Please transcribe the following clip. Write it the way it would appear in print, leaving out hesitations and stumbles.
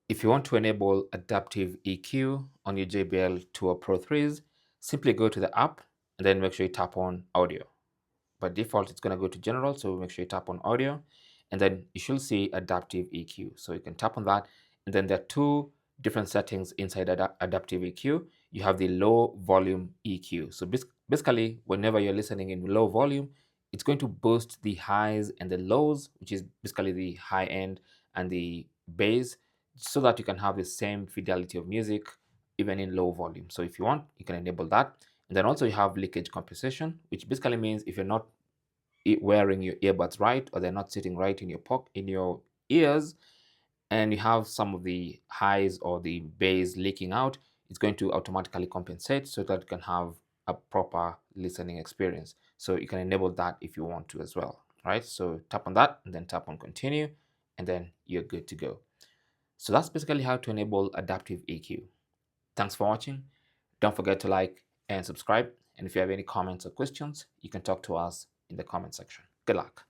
If you want to enable adaptive EQ on your JBL Tour Pro 3s, simply go to the app and then make sure you tap on audio. By default, it's going to go to general, so make sure you tap on audio, and then you should see adaptive EQ. So you can tap on that, and then there are two different settings inside adaptive EQ. You have the low volume EQ. So basically, whenever you're listening in low volume, it's going to boost the highs and the lows, which is basically the high end and the bass, so that you can have the same fidelity of music even in low volume. So if you want, you can enable that. And then also you have leakage compensation, which basically means if you're not wearing your earbuds right, or they're not sitting right in your ears, and you have some of the highs or the bass leaking out, it's going to automatically compensate so that you can have a proper listening experience. So you can enable that if you want to as well. Right? So tap on that and then tap on continue, and then you're good to go. So that's basically how to enable adaptive EQ. Thanks for watching. Don't forget to like and subscribe. And if you have any comments or questions, you can talk to us in the comment section. Good luck.